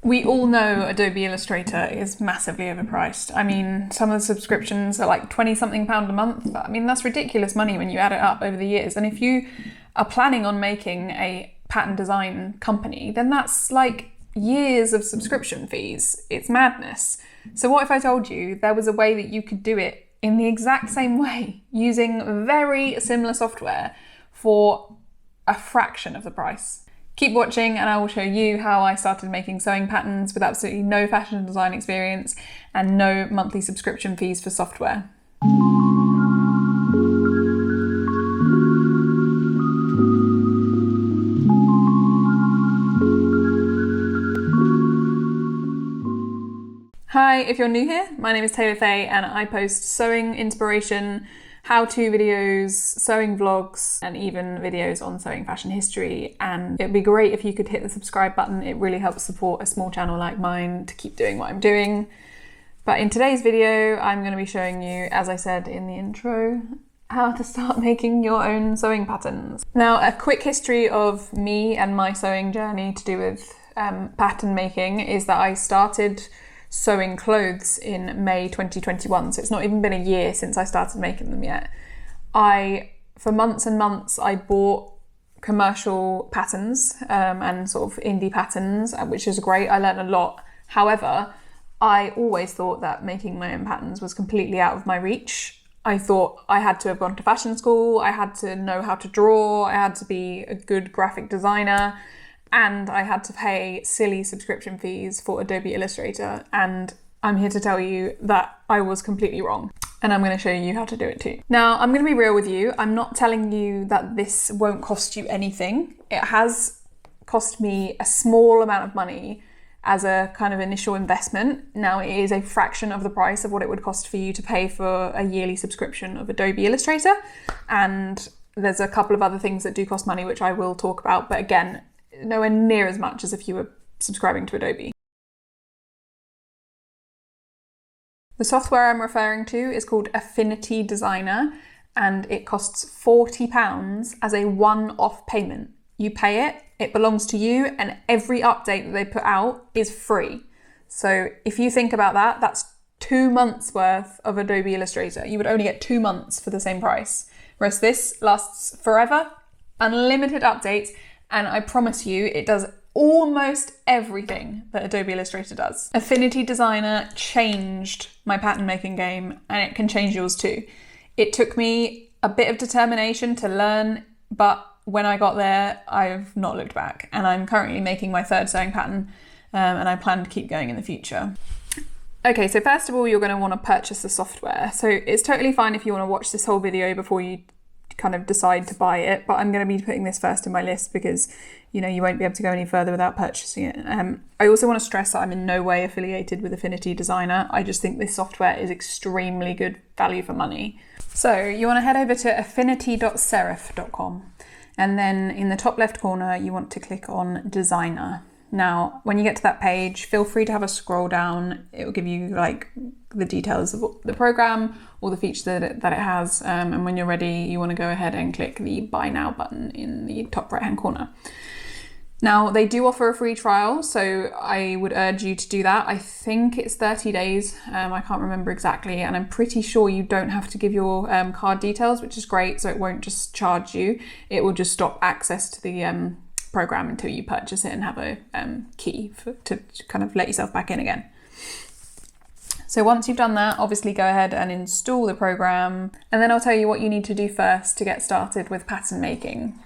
We all know Adobe Illustrator is massively overpriced. I mean, some of the subscriptions are like 20 something pound a month. But I mean, that's ridiculous money when you add it up over the years. And if you are planning on making a pattern design company, then that's like years of subscription fees. It's madness. So what if I told you there was a way that you could do it in the exact same way using very similar software for a fraction of the price? Keep watching and I will show you how I started making sewing patterns with absolutely no fashion design experience and no monthly subscription fees for software. Hi, if you're new here, my name is Taylor Faye and I post sewing inspiration, how-to videos, sewing vlogs, and even videos on sewing fashion history. And it'd be great if you could hit the subscribe button. It really helps support a small channel like mine to keep doing what I'm doing. But in today's video, I'm going to be showing you, as I said in the intro, how to start making your own sewing patterns. Now, a quick history of me and my sewing journey to do with pattern making is that I started sewing clothes in May 2021, so it's not even been a year since I started making them yet. For months and months, I bought commercial patterns and sort of indie patterns, which is great. I learned a lot. However, I always thought that making my own patterns was completely out of my reach. I thought I had to have gone to fashion school, I had to know how to draw, I had to be a good graphic designer, and I had to pay silly subscription fees for Adobe Illustrator. And I'm here to tell you that I was completely wrong. And I'm going to show you how to do it too. Now, I'm going to be real with you. I'm not telling you that this won't cost you anything. It has cost me a small amount of money as a kind of initial investment. Now, it is a fraction of the price of what it would cost for you to pay for a yearly subscription of Adobe Illustrator. And there's a couple of other things that do cost money, which I will talk about. But again, nowhere near as much as if you were subscribing to Adobe. The software I'm referring to is called Affinity Designer, and it costs £40 as a one-off payment. You pay it, it belongs to you, and every update that they put out is free. So if you think about that, that's 2 months worth of Adobe Illustrator. You would only get 2 months for the same price, whereas this lasts forever, unlimited updates, and I promise you, it does almost everything that Adobe Illustrator does. Affinity Designer changed my pattern making game, and it can change yours too. It took me a bit of determination to learn, but when I got there, I've not looked back. And I'm currently making my third sewing pattern, and I plan to keep going in the future. Okay, so first of all, you're going to want to purchase the software. So it's totally fine if you want to watch this whole video before you kind of decide to buy it, but I'm going to be putting this first in my list because you won't be able to go any further without purchasing it. I also want to stress that I'm in no way affiliated with Affinity Designer. I just think this software is extremely good value for money. So you want to head over to affinity.serif.com, and then in the top left corner you want to click on Designer. Now, when you get to that page, feel free to have a scroll down. It will give you like the details of the program or the feature that it has. And when you're ready, you want to go ahead and click the Buy Now button in the top right-hand corner. Now, they do offer a free trial, so I would urge you to do that. I think it's 30 days. I can't remember exactly. And I'm pretty sure you don't have to give your card details, which is great. So it won't just charge you. It will just stop access to the program until you purchase it and have a key to kind of let yourself back in again. So once you've done that, obviously go ahead and install the program, and then I'll tell you what you need to do first to get started with pattern making.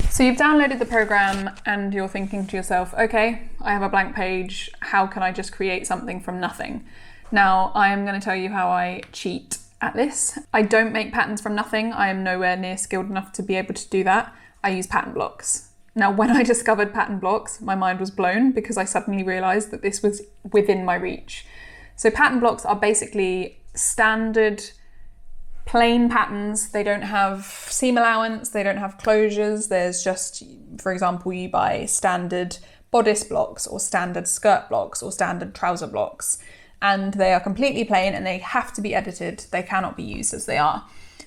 So you've downloaded the program and you're thinking to yourself, okay, I have a blank page, how can I just create something from nothing? Now, I am going to tell you how I cheat at this. I don't make patterns from nothing. I am nowhere near skilled enough to be able to do that. I use pattern blocks. Now, when I discovered pattern blocks, my mind was blown because I suddenly realized that this was within my reach. So pattern blocks are basically standard plain patterns. They don't have seam allowance, they don't have closures. There's just, for example, you buy standard bodice blocks or standard skirt blocks or standard trouser blocks, and they are completely plain and they have to be edited. They cannot be used as they are.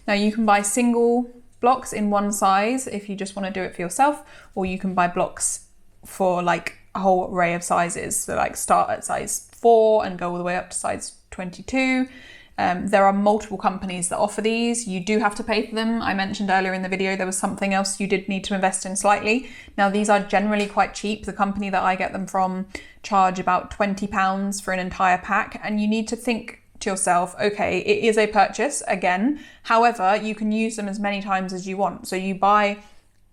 Now you can buy single blocks in one size if you just want to do it for yourself, or you can buy blocks for like a whole array of sizes. So like start at size 4 and go all the way up to size 22. There are multiple companies that offer these. You do have to pay for them. I mentioned earlier in the video there was something else you did need to invest in slightly. Now these are generally quite cheap. The company that I get them from charge about £20 for an entire pack, and you need to think to yourself, okay, it is a purchase again. However, you can use them as many times as you want. So you buy,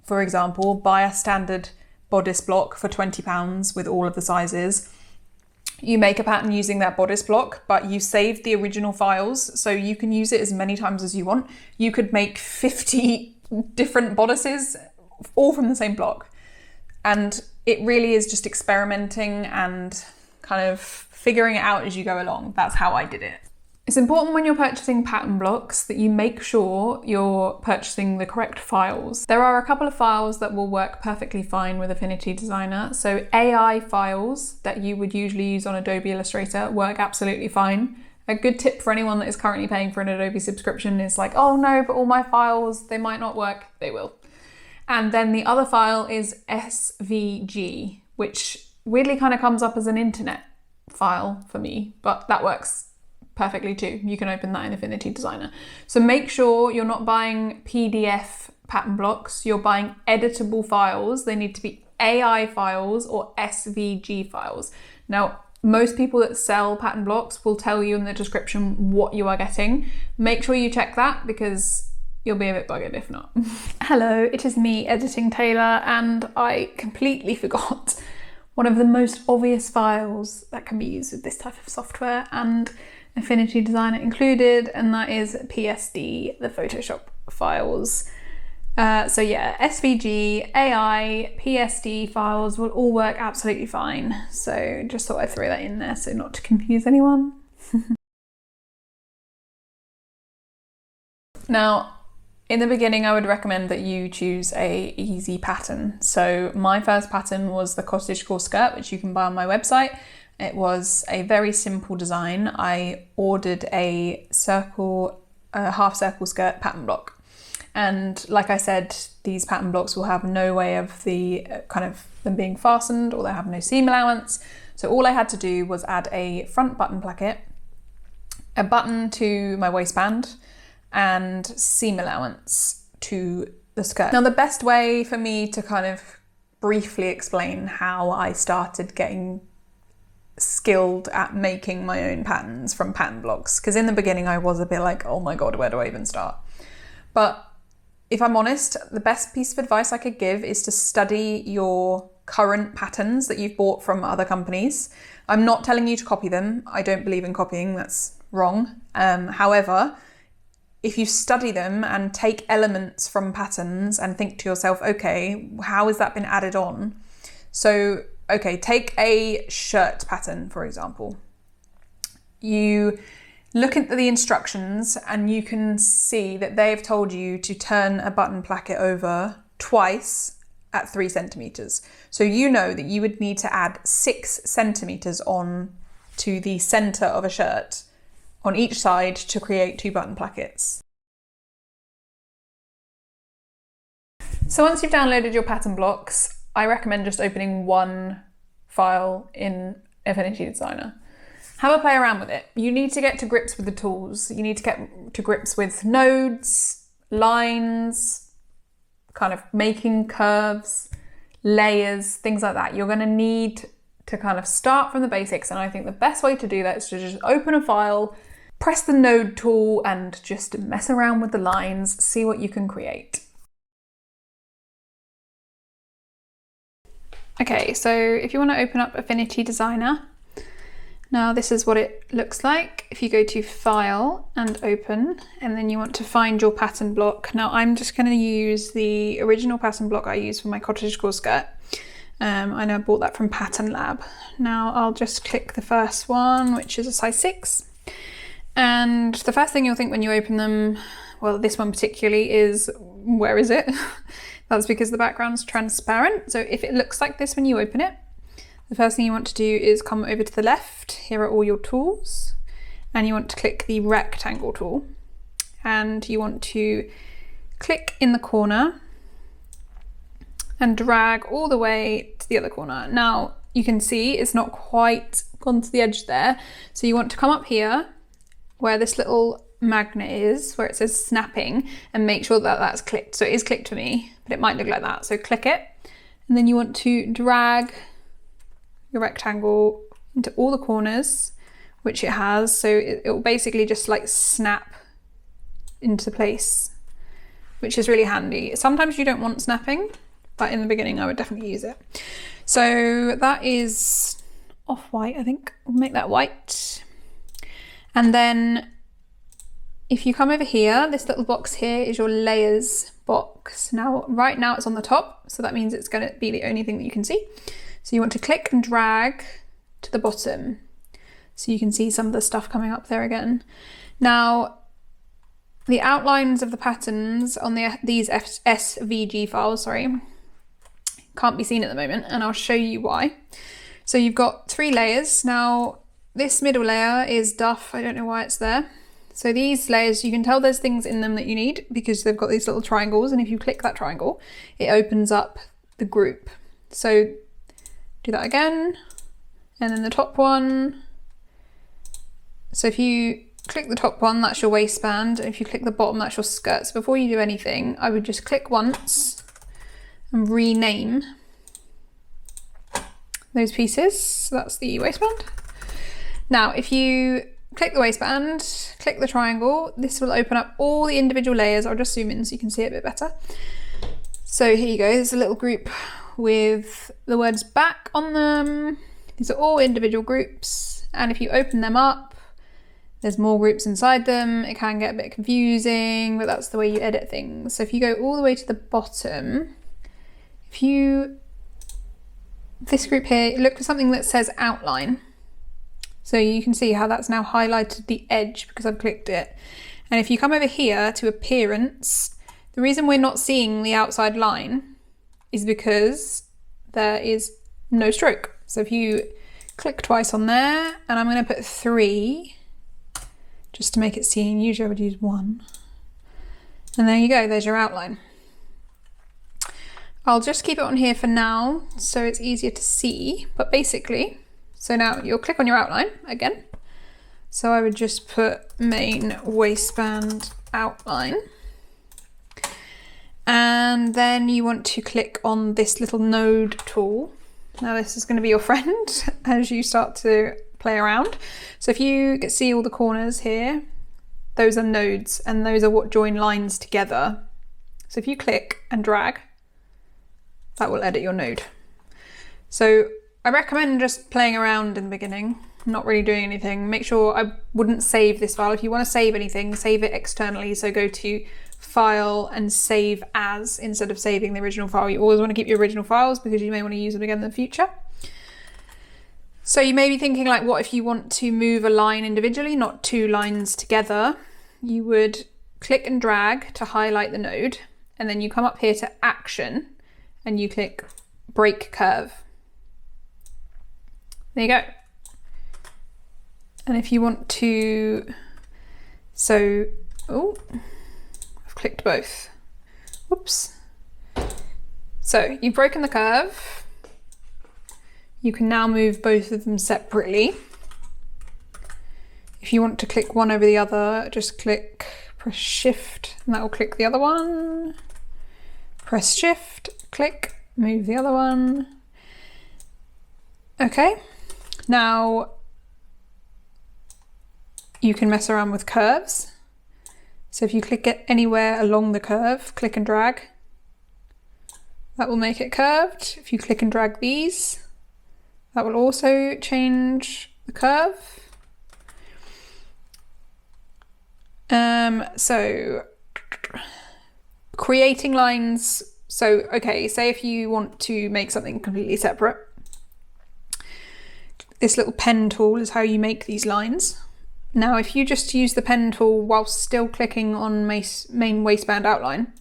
for example, buy a standard bodice block for £20 with all of the sizes. You make a pattern using that bodice block, but you save the original files, so you can use it as many times as you want. You could make 50 different bodices, all from the same block. And it really is just experimenting and kind of figuring it out as you go along. That's how I did it. It's important when you're purchasing pattern blocks that you make sure you're purchasing the correct files. There are a couple of files that will work perfectly fine with Affinity Designer. So AI files that you would usually use on Adobe Illustrator work absolutely fine. A good tip for anyone that is currently paying for an Adobe subscription is like, oh no, but all my files, they might not work. They will. And then the other file is SVG, which weirdly kind of comes up as an internet file for me, but that works perfectly too. You can open that in Affinity Designer. So make sure you're not buying PDF pattern blocks, you're buying editable files. They need to be AI files or SVG files. Now, most people that sell pattern blocks will tell you in the description what you are getting. Make sure you check that because you'll be a bit buggered if not. Hello, it is me, Editing Taylor, and I completely forgot one of the most obvious files that can be used with this type of software, and Affinity Designer included, and that is PSD, the Photoshop files. So yeah, SVG, AI, PSD files will all work absolutely fine. So just thought I'd throw that in there so not to confuse anyone. Now, in the beginning, I would recommend that you choose a easy pattern. So my first pattern was the cottagecore skirt, which you can buy on my website. It was a very simple design. I ordered a half circle skirt pattern block. And like I said, these pattern blocks will have no way of the kind of them being fastened, or they have no seam allowance. So all I had to do was add a front button placket, a button to my waistband, and seam allowance to the skirt. Now the best way for me to kind of briefly explain how I started getting skilled at making my own patterns from pattern blocks, because in the beginning I was a bit like, oh my god, where do I even start? But if I'm honest, the best piece of advice I could give is to study your current patterns that you've bought from other companies. I'm not telling you to copy them. I don't believe in copying, that's wrong. However, if you study them and take elements from patterns and think to yourself, okay, how has that been added on? So okay, take a shirt pattern, for example. You look at the instructions and you can see that they've told you to turn a button placket over twice at 3 centimeters. So you know that you would need to add 6 centimeters on to the center of a shirt on each side to create 2 button plackets. So once you've downloaded your pattern blocks, I recommend just opening one file in Affinity Designer. Have a play around with it. You need to get to grips with the tools. You need to get to grips with nodes, lines, kind of making curves, layers, things like that. You're going to need to kind of start from the basics, and I think the best way to do that is to just open a file, press the node tool, and just mess around with the lines, see what you can create. Okay, so if you want to open up Affinity Designer, now this is what it looks like. If you go to File and Open, and then you want to find your pattern block. Now I'm just going to use the original pattern block I used for my cottagecore skirt. I know I bought that from Pattern Lab. Now I'll just click the first one, which is a size 6. And the first thing you'll think when you open them, well, this one particularly, is where is it? That's because the background's transparent. So if it looks like this when you open it, the first thing you want to do is come over to the left. Here are all your tools, and you want to click the rectangle tool, and you want to click in the corner and drag all the way to the other corner. Now you can see it's not quite gone to the edge there. So you want to come up here where this little magnet is, where it says snapping, and make sure that that's clicked. So it is clicked for me, but it might look like that. So click it, and then you want to drag your rectangle into all the corners, which it has. So it will basically just like snap into place, which is really handy. Sometimes you don't want snapping, but in the beginning I would definitely use it. So that is off-white, I think. We'll make that white. And then if you come over here, this little box here is your layers box. Now, right now it's on the top, so that means it's going to be the only thing that you can see. So you want to click and drag to the bottom, so you can see some of the stuff coming up there again. Now, the outlines of the patterns on these SVG files, can't be seen at the moment, and I'll show you why. So you've got 3 layers. Now, this middle layer is duff. I don't know why it's there. So these layers, you can tell there's things in them that you need because they've got these little triangles, and if you click that triangle, it opens up the group. So do that again, and then the top one. So if you click the top one, that's your waistband, and if you click the bottom, that's your skirt. So before you do anything, I would just click once and rename those pieces. So that's the waistband. Now, if you click the waistband, click the triangle, this will open up all the individual layers. I'll just zoom in so you can see it a bit better. So here you go, there's a little group with the words back on them. These are all individual groups, and if you open them up, there's more groups inside them. It can get a bit confusing, but that's the way you edit things. So if you go all the way to the bottom, this group here, look for something that says outline. So you can see how that's now highlighted the edge because I've clicked it. And if you come over here to appearance, the reason we're not seeing the outside line is because there is no stroke. So if you click twice on there, and I'm going to put 3 just to make it seen. Usually I would use 1. And there you go, there's your outline. I'll just keep it on here for now so it's easier to see, but basically, so now you'll click on your outline again. So I would just put main waistband outline. And then you want to click on this little node tool. Now this is going to be your friend as you start to play around. So if you see all the corners here, those are nodes, and those are what join lines together. So if you click and drag, that will edit your node. So I recommend just playing around in the beginning, not really doing anything. Make sure, I wouldn't save this file. If you want to save anything, save it externally. So go to File and Save As instead of saving the original file. You always want to keep your original files because you may want to use them again in the future. So you may be thinking, like, what if you want to move a line individually, not 2 lines together? You would click and drag to highlight the node, and then you come up here to Action and you click Break Curve. There you go. And if you want to, I've clicked both. Whoops. So you've broken the curve. You can now move both of them separately. If you want to click one over the other, just press Shift, and that will click the other one. Press Shift, click, move the other one. Okay. Now, you can mess around with curves. So if you click it anywhere along the curve, click and drag, that will make it curved. If you click and drag these, that will also change the curve. So creating lines. So, okay, say if you want to make something completely separate, this little pen tool is how you make these lines. Now, if you just use the pen tool whilst still clicking on main waistband outline,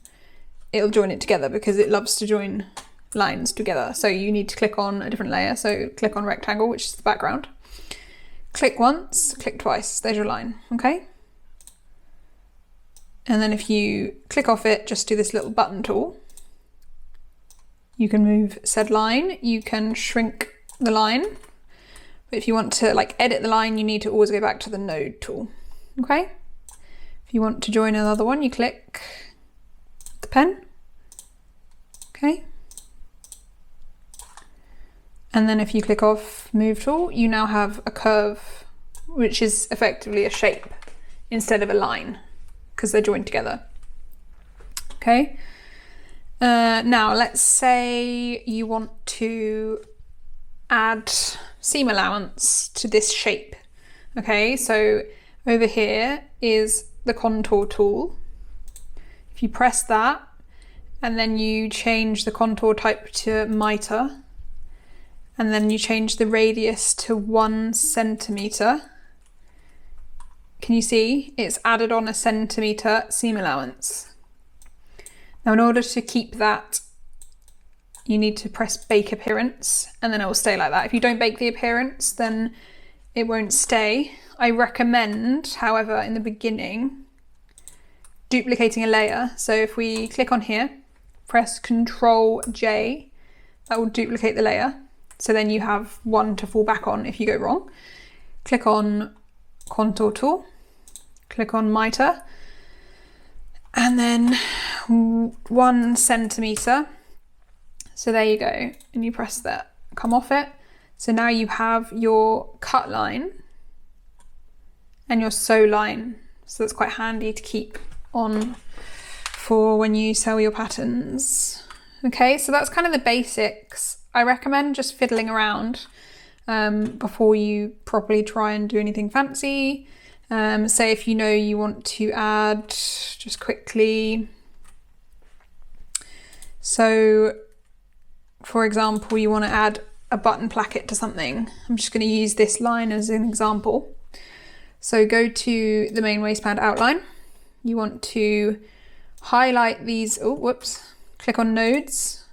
it'll join it together because it loves to join lines together. So you need to click on a different layer. So click on rectangle, which is the background. Click once, click twice. There's your line, okay? And then if you click off it, just do this little button tool. You can move said line, you can shrink the line. But if you want to like edit the line, you need to always go back to the node tool, okay? If you want to join another one, you click the pen, okay? And then if you click off move tool, you now have a curve, which is effectively a shape instead of a line, because they're joined together, okay? Now let's say you want to add seam allowance to this shape, okay? So over here is the contour tool. If you press that and then you change the contour type to mitre, and then you change the radius to 1 centimetre, can you see it's added on a centimetre seam allowance? Now in order to keep that, you need to press bake appearance and then it will stay like that. If you don't bake the appearance, then it won't stay. I recommend, however, in the beginning, duplicating a layer. So if we click on here, press Ctrl J, that will duplicate the layer. So then you have one to fall back on if you go wrong. Click on contour tool, click on mitre, and then 1 centimetre. So there you go, and you press that, come off it. So now you have your cut line and your sew line. So that's quite handy to keep on for when you sew your patterns. Okay, so that's kind of the basics. I recommend just fiddling around before you properly try and do anything fancy. Say if you know you want to add, just quickly, so for example, you want to add a button placket to something. I'm just going to use this line as an example. So go to the main waistband outline. You want to highlight these, oh, whoops, click on nodes.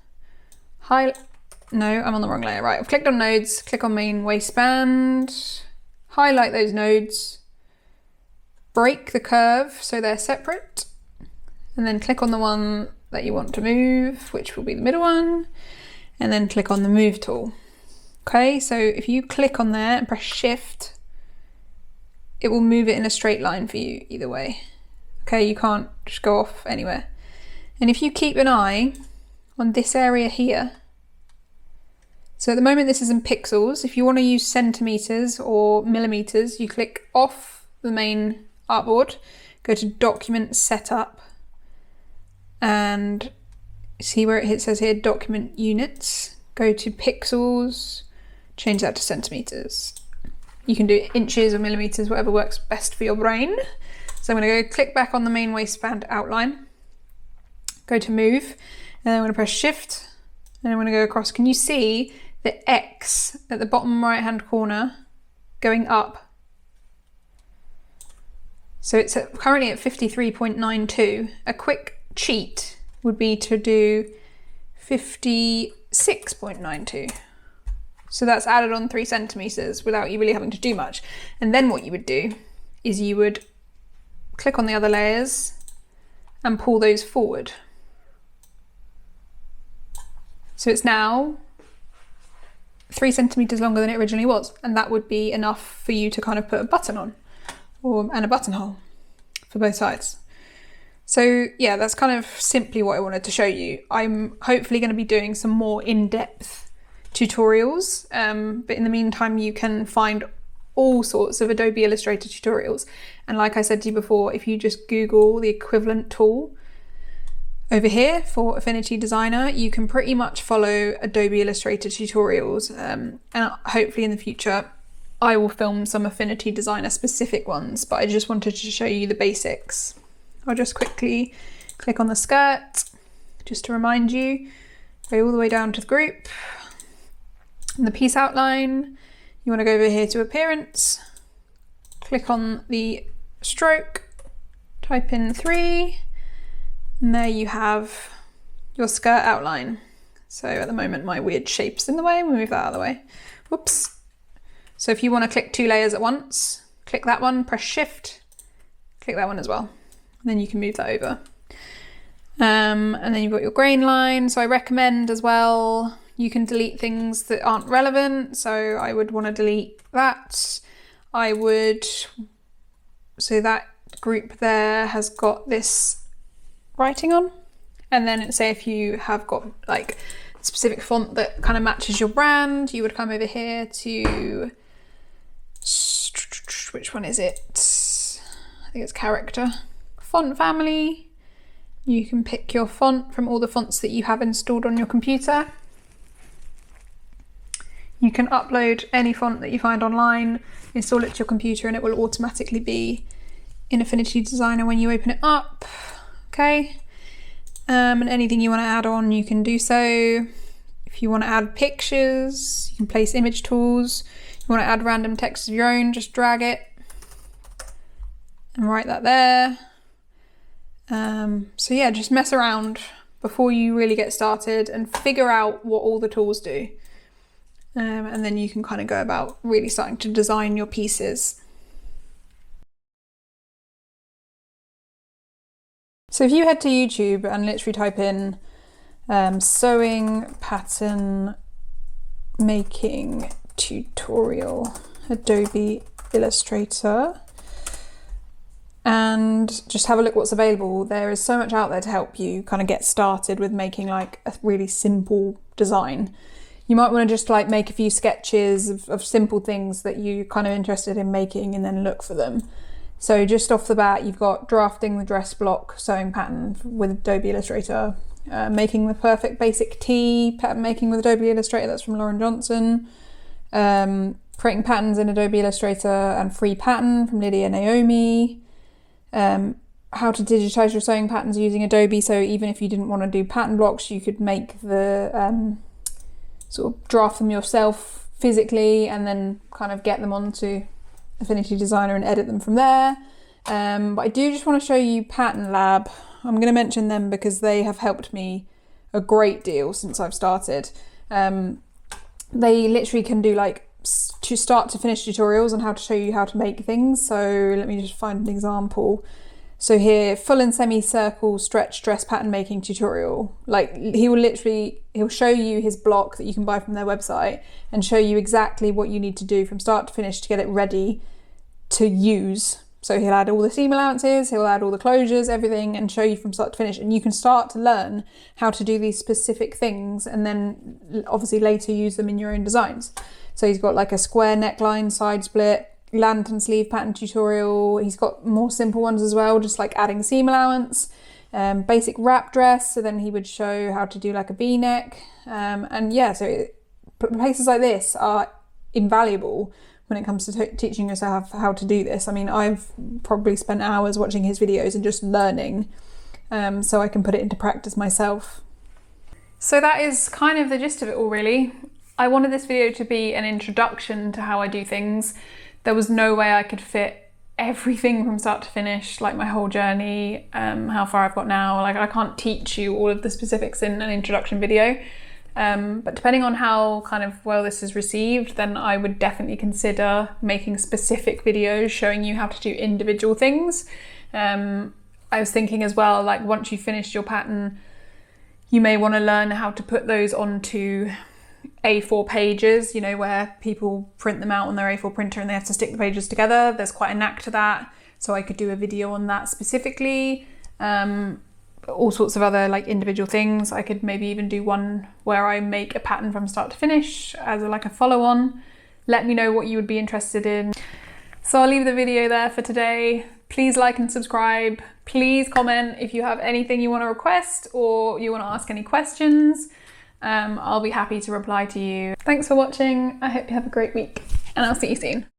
No, I'm on the wrong layer, right. I've clicked on nodes, click on main waistband, highlight those nodes, break the curve so they're separate, and then click on the one that you want to move, which will be the middle one, and then click on the move tool. Okay, so if you click on there and press shift, it will move it in a straight line for you either way. Okay, you can't just go off anywhere. And if you keep an eye on this area here, so at the moment this is in pixels. If you want to use centimeters or millimeters, you click off the main artboard, go to document setup, and see where it says here document units, go to pixels, change that to centimeters. You can do inches or millimeters, whatever works best for your brain. So I'm going to go click back on the main waistband outline, go to move, and then I'm going to press shift, and I'm going to go across. Can you see the X at the bottom right hand corner going up? So it's currently at 53.92. A quick cheat would be to do 56.92. So that's added on 3 centimeters without you really having to do much. And then what you would do is you would click on the other layers and pull those forward. So it's now 3 centimeters longer than it originally was, and that would be enough for you to kind of put a button on, and a buttonhole for both sides. So yeah, that's kind of simply what I wanted to show you. I'm hopefully going to be doing some more in-depth tutorials, but in the meantime you can find all sorts of Adobe Illustrator tutorials. And like I said to you before, if you just Google the equivalent tool over here for Affinity Designer, you can pretty much follow Adobe Illustrator tutorials, and hopefully in the future I will film some Affinity Designer specific ones, but I just wanted to show you the basics. I'll just quickly click on the skirt, just to remind you, go all the way down to the group, and the piece outline. You want to go over here to appearance, click on the stroke, type in 3, and there you have your skirt outline. So at the moment my weird shape's in the way, we'll move that out of the way. Whoops. So if you want to click 2 layers at once, click that one, press shift, click that one as well. and then you can move that over. And then you've got your grain line. So I recommend as well, you can delete things that aren't relevant. So I would want to delete that. So that group there has got this writing on. And then say if you have got like a specific font that kind of matches your brand, you would come over here to, which one is it? I think it's character. Font family. You can pick your font from all the fonts that you have installed on your computer. You can upload any font that you find online, install it to your computer, and it will automatically be in Affinity Designer when you open it up. Okay. And anything you want to add on, you can do so. If you want to add pictures, you can place image tools. You want to add random text of your own, just drag it and write that there. So yeah, just mess around before you really get started and figure out what all the tools do. And then you can kind of go about really starting to design your pieces. So if you head to YouTube and literally type in sewing pattern making tutorial, Adobe Illustrator, and just have a look what's available. There is so much out there to help you kind of get started with making like a really simple design. You might want to just like make a few sketches of simple things that you're kind of interested in making and then look for them. So just off the bat, you've got drafting the dress block sewing pattern with Adobe Illustrator, making the perfect basic tee, pattern making with Adobe Illustrator, that's from Lauren Johnson, creating patterns in Adobe Illustrator and free pattern from Lydia Naomi, how to digitize your sewing patterns using Adobe. So even if you didn't want to do pattern blocks, you could make the sort of draft them yourself physically and then kind of get them onto Affinity Designer and edit them from there. But I do just want to show you Pattern Lab. I'm going to mention them because they have helped me a great deal since I've started. They literally can do like to start to finish tutorials on how to show you how to make things. So let me just find an example. So here, full and semicircle stretch dress pattern making tutorial. Like he'll show you his block that you can buy from their website and show you exactly what you need to do from start to finish to get it ready to use. So he'll add all the seam allowances, he'll add all the closures, everything, and show you from start to finish. And you can start to learn how to do these specific things and then obviously later use them in your own designs. So he's got like a square neckline, side split, lantern sleeve pattern tutorial. He's got more simple ones as well, just like adding seam allowance, basic wrap dress. So then he would show how to do like a V-neck. And yeah, so places like this are invaluable when it comes to teaching yourself how to do this. I mean, I've probably spent hours watching his videos and just learning, so I can put it into practice myself. So that is kind of the gist of it all, really. I wanted this video to be an introduction to how I do things. There was no way I could fit everything from start to finish, like my whole journey, how far I've got now. Like I can't teach you all of the specifics in an introduction video. But depending on how kind of well this is received, then I would definitely consider making specific videos showing you how to do individual things. I was thinking as well, like once you've finished your pattern, you may want to learn how to put those onto A4 pages, you know, where people print them out on their A4 printer and they have to stick the pages together. There's quite a knack to that. So I could do a video on that specifically. All sorts of other like individual things. I could maybe even do one where I make a pattern from start to finish as like a follow-on. Let me know what you would be interested in. So I'll leave the video there for today. Please like and subscribe. Please comment if you have anything you want to request or you want to ask any questions. I'll be happy to reply to you. Thanks for watching. I hope you have a great week and I'll see you soon.